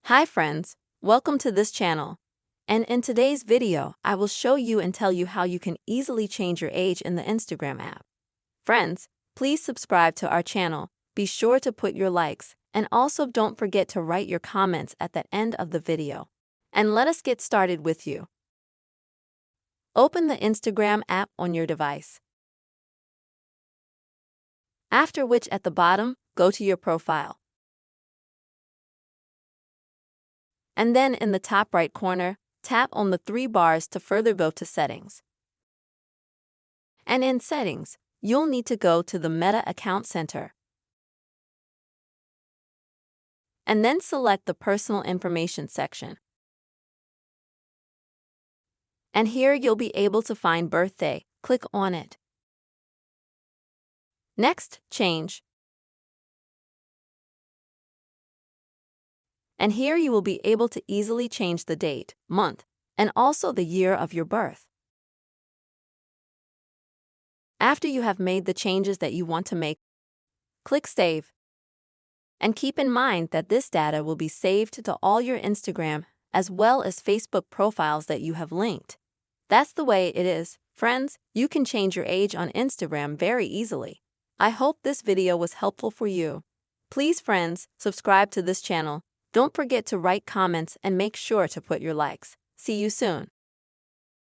Hi friends, welcome to this channel. And in today's video, I will show you and tell you how you can easily change your age in the Instagram app. Friends, please subscribe to our channel, be sure to put your likes, and also don't forget to write your comments at the end of the video. And let us get started with you. Open the Instagram app on your device. After which at the bottom, go to your profile. And then in the top right corner, tap on the three bars to further go to Settings. And in Settings, you'll need to go to the Meta Account Center. And then select the Personal Information section. And here you'll be able to find birthday. Click on it. Next, Change. And here you will be able to easily change the date, month, and also the year of your birth. After you have made the changes that you want to make, click Save. And keep in mind that this data will be saved to all your Instagram as well as Facebook profiles that you have linked. That's the way it is. Friends, you can change your age on Instagram very easily. I hope this video was helpful for you. Please friends, subscribe to this channel. Don't forget to write comments and make sure to put your likes. See you soon.